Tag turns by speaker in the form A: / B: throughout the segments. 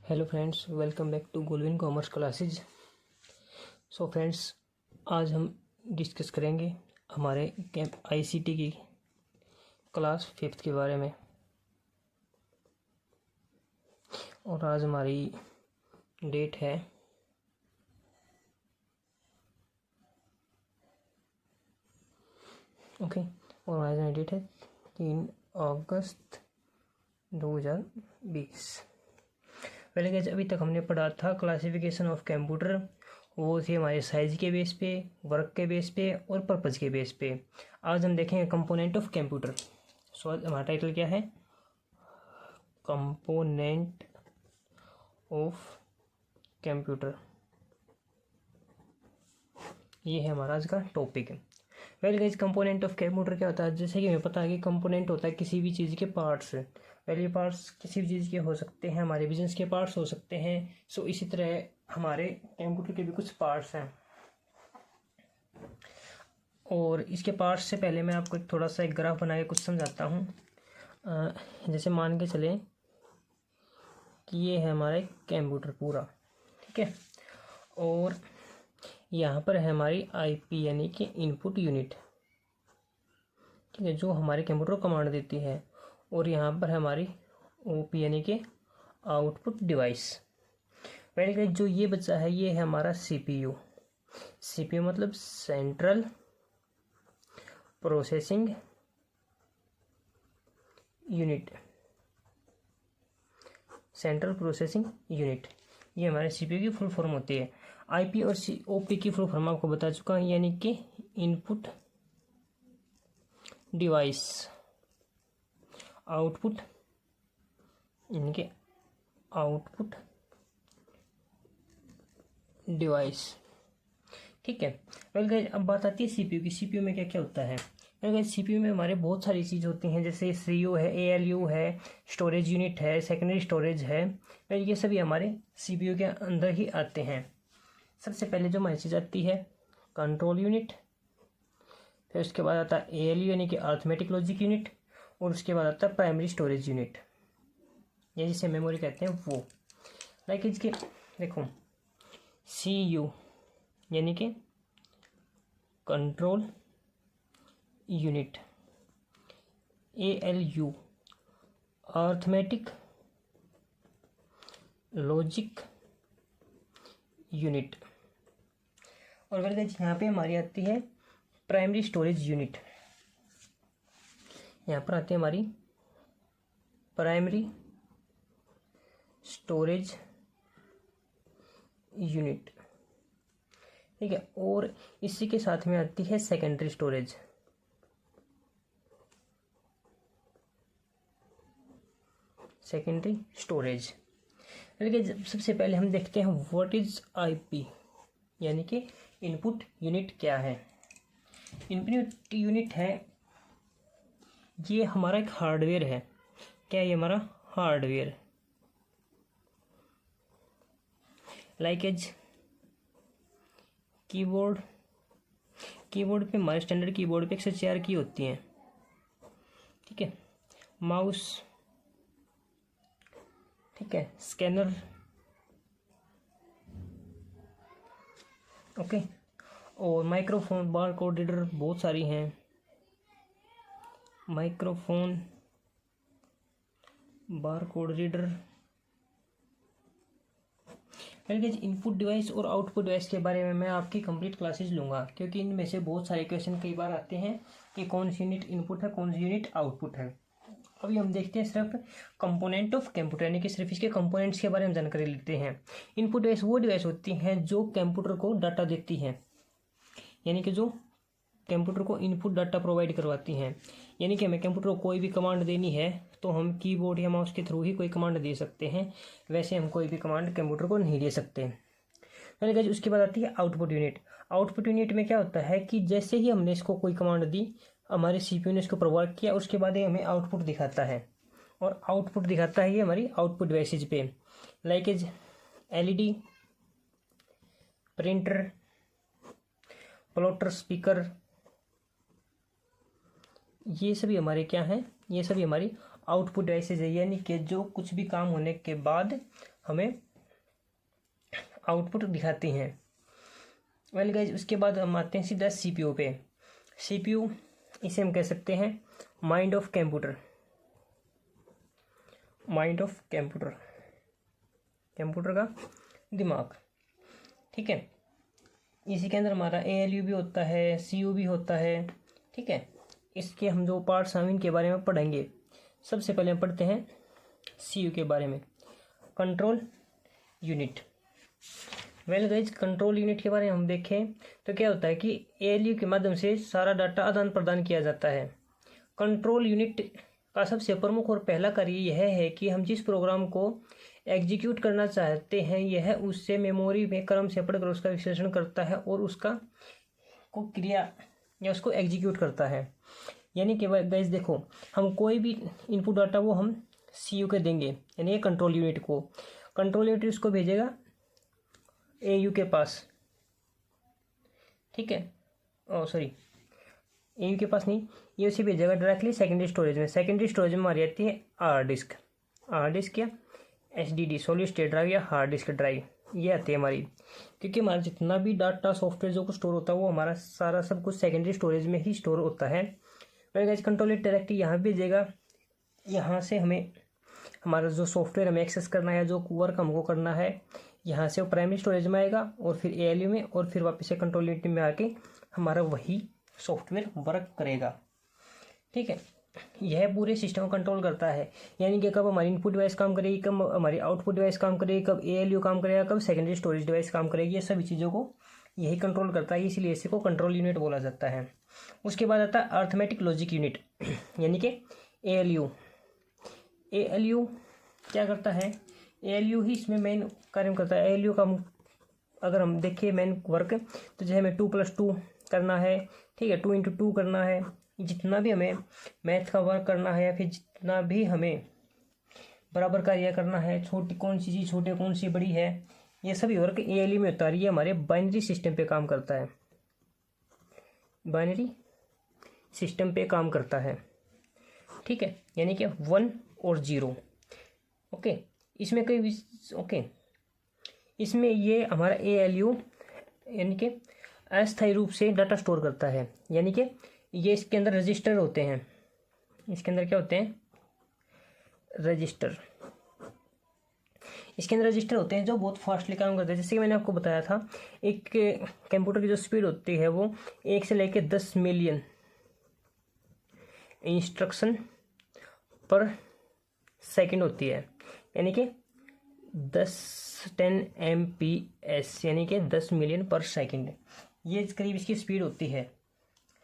A: Hello friends, welcome back to गोल्विन commerce classes. So friends, आज हम डिस्कस करेंगे हमारे आईसीटी की क्लास 5th के बारे में। और आज हमारी डेट है और आज हमारी डेट है 3 अगस्त 2020। पहले गाइस, अभी तक हमने पढ़ा था क्लासिफिकेशन ऑफ कंप्यूटर। वो थी हमारे साइज के बेस पे, वर्क के बेस पे और पर्पज़ के बेस पे। आज हम देखेंगे कंपोनेंट ऑफ कंप्यूटर। सो आज हमारा टाइटल क्या है? Component of computer. ये है हमारा आज का topic. Well guys, component of computer क्या होता है? जैसे कि हमें पता है कि कंपोनेंट होता है किसी भी चीज़ के पार्ट्स। पहले पार्ट्स किसी भी चीज़ के हो सकते हैं, हमारे बिजनेस के पार्ट्स हो सकते हैं। सो इसी तरह हमारे कंप्यूटर के भी कुछ पार्ट्स हैं। और इसके पार्ट्स से पहले मैं आपको थोड़ा सा एक ग्राफ बना के कुछ समझाता हूँ। जैसे मान के चलें कि ये है हमारा एक कंप्यूटर पूरा, ठीक है। और यहाँ पर है हमारी आईपी यानी कि इनपुट यूनिट, ठीक है, जो हमारे कंप्यूटर को कमांड देती है। और यहाँ पर है हमारी ओपी यानी कि आउटपुट डिवाइस। पहले जो ये बच्चा है ये है हमारा सीपीयू। सीपीयू मतलब central processing unit. Central processing unit ये हमारे सीपीयू की फुल फॉर्म होती है। आईपी और ओपी की फुल फॉर्म आपको बता चुका हूँ, यानी कि इनपुट डिवाइस, आउटपुट यानी कि आउटपुट डिवाइस, ठीक है। वेल गाइस, अब बात आती है सीपीयू की। सीपीयू में क्या क्या होता है? वेल गाइस, सीपीयू में हमारे बहुत सारी चीज़ होती हैं, जैसे सीयू है, एएलयू है, स्टोरेज यूनिट है, सेकेंडरी स्टोरेज है। वेल ये सभी हमारे सीपीयू के अंदर ही आते हैं। सबसे पहले जो हमारी चीज़ आती है कंट्रोल यूनिट, फिर उसके बाद आता है एएलयू यानी कि अरिथमेटिक लॉजिक यूनिट, और उसके बाद आता है प्राइमरी स्टोरेज यूनिट, ये जिसे मेमोरी कहते हैं वो। लाइक इसके देखो, सीयू यानी कि control unit, ALU arithmetic logic unit, और अगर यहाँ पे हमारी आती है प्राइमरी स्टोरेज यूनिट। यहाँ पर आती है हमारी प्राइमरी स्टोरेज यूनिट, ठीक है। और इसी के साथ में आती है सेकेंडरी स्टोरेज। सेकेंडरी स्टोरेज सबसे पहले हम देखते हैं व्हाट इज आईपी यानी कि इनपुट यूनिट क्या है। इनपुट यूनिट है, ये हमारा एक हार्डवेयर है। क्या ये हमारा hardware? Like as keyboard. Keyboard पे हमारे स्टैंडर्ड कीबोर्ड पे 104 की होती हैं, ठीक है। माउस, ठीक है। Scanner, okay. और माइक्रोफोन, बारकोड रीडर बहुत सारी हैं। Microphone, barcode reader. Input device और आउटपुट डिवाइस के बारे में मैं आपकी कंप्लीट क्लासेस लूँगा, क्योंकि इनमें से बहुत सारे क्वेश्चन कई बार आते हैं कि कौन सी यूनिट इनपुट है, कौन सी यूनिट आउटपुट है। अभी हम देखते हैं सिर्फ कंपोनेंट ऑफ कंप्यूटर, यानी कि सिर्फ इसके कंपोनेंट्स के बारे में जानकारी लेते हैं। इनपुट डिवाइस वो डिवाइस होती हैं जो कंप्यूटर को डाटा देती हैं, यानी कि जो कंप्यूटर को इनपुट डाटा प्रोवाइड करवाती हैं। यानी कि हमें कंप्यूटर को कोई भी कमांड देनी है तो हम कीबोर्ड या माउस के थ्रू ही कोई कमांड दे सकते हैं, वैसे हम कोई भी कमांड कंप्यूटर को नहीं दे सकते। यानी कि उसके बाद आती है आउटपुट यूनिट। आउटपुट यूनिट में क्या होता है कि जैसे ही हमने इसको कोई कमांड दी, हमारे सीपीयू ने इसको प्रोवाइड किया, उसके बाद ये हमें आउटपुट दिखाता है। और आउटपुट दिखाता है ये हमारी आउटपुट डिवाइसेज पे, like as LED, printer, plotter, speaker. ये सभी हमारे क्या हैं? ये सभी हमारी आउटपुट डिवाइसेज है, यानी कि जो कुछ भी काम होने के बाद हमें आउटपुट दिखाती हैं। वेल गाइज, उसके बाद हम आते हैं सीधा सीपीयू पे। सीपीयू इसे हम कह सकते हैं mind of computer, mind of computer, computer का दिमाग। ठीक है, इसी के अंदर हमारा ALU भी होता है, CU भी होता है। ठीक है, इसके हम जो पार्ट्स हैं इनके बारे में पढ़ेंगे। सबसे पहले हम पढ़ते हैं CU के बारे में, control unit. Well guys, control unit के बारे में हम देखें तो क्या होता है कि ALU के माध्यम से सारा डाटा आदान प्रदान किया जाता है। कंट्रोल यूनिट का सबसे प्रमुख और पहला कार्य यह है कि हम जिस प्रोग्राम को एग्जीक्यूट करना चाहते हैं यह उससे मेमोरी में क्रम से पढ़कर उसका विश्लेषण करता है और उसका को क्रिया या उसको एग्जीक्यूट करता है। यानी कि गाइस देखो, हम कोई भी इनपुट डाटा वो हम CU के देंगे, यानी ये कंट्रोल यूनिट को, कंट्रोल यूनिट उसको भेजेगा AU के पास। ठीक है, सॉरी, AU के पास नहीं, ये उसे भेजेगा डायरेक्टली सेकेंडरी स्टोरेज में। सेकेंडरी स्टोरेज में हमारी आती है हार्ड डिस्क या SSD सॉलिड स्टेट ड्राइव या हार्ड डिस्क ड्राइव, ये आती है हमारी। क्योंकि हमारा जितना भी डाटा सॉफ्टवेयर जो कुछ स्टोर होता है वो हमारा सारा सब कुछ सेकेंडरी स्टोरेज में ही स्टोर होता है। गाइस, कंट्रोल यूनिट डायरेक्टली यहाँ भेजेगा, यहाँ से हमें हमारा जो सॉफ्टवेयर हमें एक्सेस करना है, जो वर्क हमको करना है, यहाँ से वो प्राइमरी स्टोरेज में आएगा और फिर ALU में और फिर वापस से कंट्रोल यूनिट में आके हमारा वही सॉफ्टवेयर वर्क करेगा। ठीक है, यह पूरे सिस्टम को कंट्रोल करता है, यानी कि कब हमारी इनपुट डिवाइस काम करेगी, कब हमारी आउटपुट डिवाइस काम करेगी, कब ALU काम करेगा, कब सेकेंडरी स्टोरेज डिवाइस काम करेगी, ये सभी चीज़ों को यही कंट्रोल करता है, इसलिए इसी को कंट्रोल यूनिट बोला जाता है। उसके बाद आता है अर्थमेटिक लॉजिक यूनिट यानी कि ALU। ALU क्या करता है, ALU ही इसमें मेन कार्य करता है। ALU का अगर हम देखें मेन वर्क, तो जैसे हमें 2+2 करना है, ठीक है, 2 × 2 करना है, जितना भी हमें मैथ का वर्क करना है या फिर जितना भी हमें बराबर कार्य करना है, छोटी कौन सी चीज़ छोटी कौन सी बड़ी है, ये सभी वर्क ALU में होता है। ये हमारे बाइनरी सिस्टम पे काम करता है, बाइनरी सिस्टम पे काम करता है। ठीक है, यानी कि 1 और 0। ओके, इसमें कई इसमें ये हमारा ALU यानी कि अस्थायी रूप से डाटा स्टोर करता है, यानी कि ये इसके अंदर रजिस्टर होते हैं। इसके अंदर क्या होते हैं, रजिस्टर। इसके अंदर रजिस्टर होते हैं जो बहुत फास्टली काम करते हैं। जैसे कि मैंने आपको बताया था, एक कंप्यूटर की जो स्पीड होती है वो 1 से लेकर 10 मिलियन इंस्ट्रक्शन पर सेकंड होती है, यानी कि 10 MPS यानी कि 10 मिलियन पर सेकंड, ये करीब इसकी स्पीड होती है।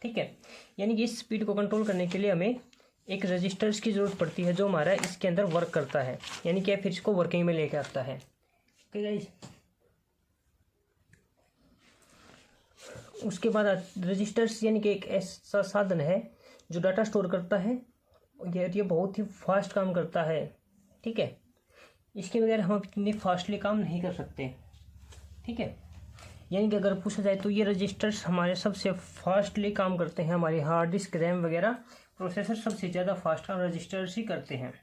A: ठीक है, यानी कि इस स्पीड को कंट्रोल करने के लिए हमें एक रजिस्टर्स की ज़रूरत पड़ती है जो हमारा इसके अंदर वर्क करता है, यानी कि फिर इसको वर्किंग में लेके आता है। ओके गाइस, उसके बाद रजिस्टर्स यानी कि एक ऐसा साधन है जो डाटा स्टोर करता है, ये बहुत ही फास्ट काम करता है। ठीक है, इसके बगैर हम इतनी फास्टली काम नहीं कर सकते। ठीक है, यानी कि अगर पूछा जाए तो ये रजिस्टर्स हमारे सबसे फास्टली काम करते हैं। हमारी हार्ड डिस्क, रैम वगैरह प्रोसेसर सबसे ज़्यादा फास्ट काम रजिस्टर्स ही करते हैं।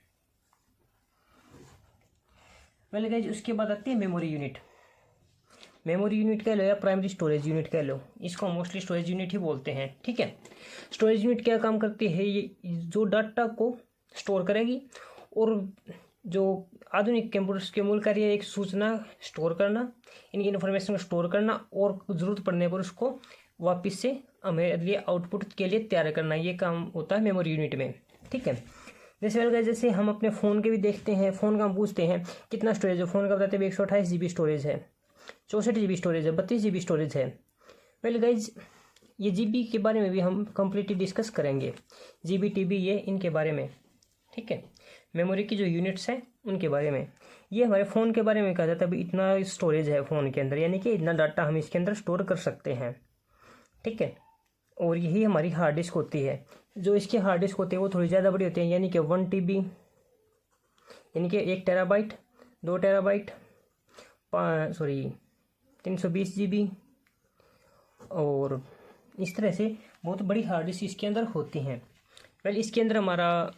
A: वेल गाइस, उसके बाद आती है मेमोरी यूनिट। मेमोरी यूनिट कह लो या प्राइमरी स्टोरेज यूनिट कह लो, इसको मोस्टली स्टोरेज यूनिट ही बोलते हैं। ठीक है, स्टोरेज यूनिट क्या काम करती है, ये जो डाटा को स्टोर करेगी और जो आधुनिक कंप्यूटर्स के मूल कार्य एक सूचना स्टोर करना, इनकी इन्फॉर्मेशन को स्टोर करना और ज़रूरत पड़ने पर उसको वापस से हमें लिए आउटपुट के लिए तैयार करना, ये काम होता है मेमोरी यूनिट में। ठीक है, जैसे हम अपने फ़ोन के भी देखते हैं, फ़ोन का हम पूछते हैं कितना स्टोरेज है, फ़ोन का बताते हैं 128 GB स्टोरेज है, 64 GB स्टोरेज है, 32 GB स्टोरेज है। वेल गाइज, ये GB के बारे में भी हम कम्प्लीटली डिस्कस करेंगे, GB TB ये इनके बारे में। ठीक है, मेमोरी की जो यूनिट्स हैं उनके बारे में। ये हमारे फ़ोन के बारे में कहा जाता है अभी इतना स्टोरेज है फ़ोन के अंदर, यानी कि इतना डाटा हम इसके अंदर स्टोर कर सकते हैं। ठीक है, और यही हमारी हार्ड डिस्क होती है। जो इसकी हार्ड डिस्क होती है वो थोड़ी ज़्यादा बड़ी होती है, यानी कि 1 TB यानी कि 1 TB, 2 TB, 320 GB और इस तरह से बहुत बड़ी हार्ड डिस्क इसके अंदर होती हैं। वेल, इसके अंदर हमारा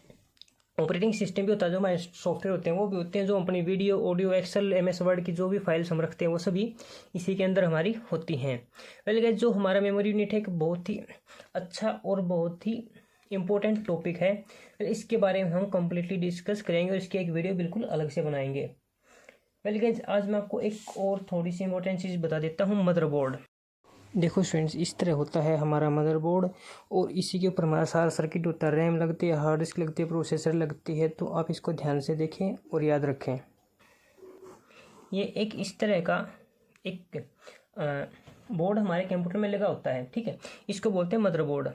A: ऑपरेटिंग सिस्टम भी होता है, जो हमारे सॉफ्टवेयर होते हैं वो भी होते हैं, जो अपनी video, audio, Excel, MS Word की जो भी फाइल्स हम रखते हैं वो सभी इसी के अंदर हमारी होती हैं। वेल गाइस, जो हमारा मेमोरी यूनिट है एक बहुत ही अच्छा और बहुत ही इम्पोर्टेंट टॉपिक है। इसके बारे में हम कम्प्लीटली डिस्कस करेंगे और इसकी एक वीडियो बिल्कुल अलग से बनाएंगे। वेल गाइस, आज मैं आपको एक और थोड़ी सी इम्पोर्टेंट चीज़ बता देता हूँ, मदरबोर्ड। देखो स्टूडेंट्स, इस तरह होता है हमारा मदरबोर्ड और इसी के ऊपर हमारा सारा सर्किट होता है। रैम लगती है, हार्ड डिस्क लगती है, प्रोसेसर लगती है। तो आप इसको ध्यान से देखें और याद रखें। ये एक इस तरह का एक बोर्ड हमारे कंप्यूटर में लगा होता है, ठीक है। इसको बोलते हैं मदरबोर्ड।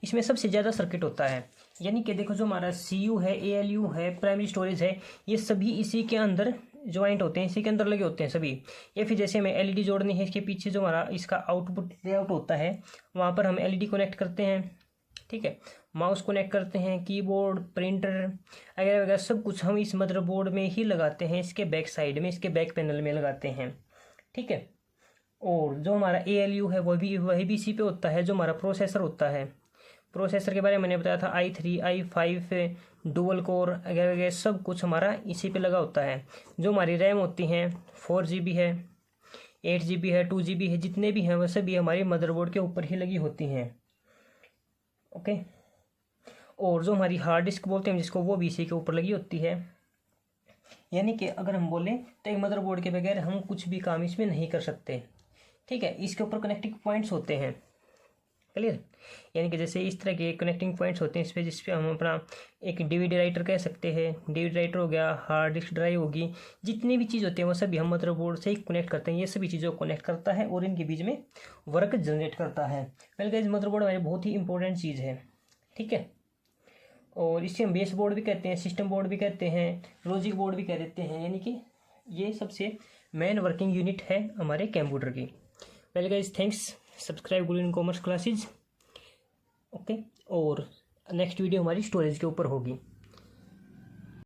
A: इसमें सबसे ज़्यादा सर्किट होता है, यानी कि देखो जो हमारा CPU है, ALU है, प्राइमरी स्टोरेज है, ये सभी इसी के अंदर ज्वाइंट होते हैं, इसी के अंदर लगे होते हैं सभी। या फिर जैसे हमें LED जोड़नी है, इसके पीछे जो हमारा इसका आउटपुट लेआउट होता है वहाँ पर हम LED कनेक्ट करते हैं, ठीक है। माउस कनेक्ट करते हैं, कीबोर्ड, प्रिंटर वगैरह वगैरह सब कुछ हम इस मदरबोर्ड में ही लगाते हैं, इसके बैक साइड में, इसके बैक पैनल में लगाते हैं, ठीक है। और जो हमारा ALU है वही भी इसी पे होता है। जो हमारा प्रोसेसर होता है, प्रोसेसर के बारे में मैंने बताया था, i3, i5 डुअल कोर वगैरह वगैरह सब कुछ हमारा इसी पे लगा होता है। जो हमारी रैम होती हैं 4GB है, 8GB है, 2GB है, जितने भी हैं वह सभी हमारी मदरबोर्ड के ऊपर ही लगी होती हैं, ओके। और जो हमारी हार्ड डिस्क बोलते हैं जिसको, वो भी इसी के ऊपर लगी होती है। यानी कि अगर हम बोलें तो एक मदरबोर्ड के बगैर हम कुछ भी काम इसमें नहीं कर सकते, ठीक है। इसके ऊपर कनेक्टिंग पॉइंट्स होते हैं, क्लियर। यानी कि जैसे इस तरह के कनेक्टिंग पॉइंट्स होते हैं इस पर, जिस पे हम अपना एक DVD राइटर कह सकते हैं। DVD राइटर हो गया, हार्ड डिस्क ड्राइव होगी, जितनी भी चीज़ होती है वो सभी हम मदरबोर्ड से ही कनेक्ट करते हैं। ये सभी चीज़ों को कनेक्ट करता है और इनके बीच में वर्क जनरेट करता है। वेल गाइस, मदरबोर्ड हमारी बहुत ही इंपॉर्टेंट चीज़ है, ठीक है। और इसे हम बेस बोर्ड भी कहते हैं, सिस्टम बोर्ड भी कहते हैं, लॉजिक बोर्ड भी कह देते हैं। यानी कि ये सबसे मेन वर्किंग यूनिट है हमारे कंप्यूटर की। Well guys, thanks. सब्सक्राइब गुरु कॉमर्स क्लासेज, ओके। और नेक्स्ट वीडियो हमारी स्टोरेज के ऊपर होगी।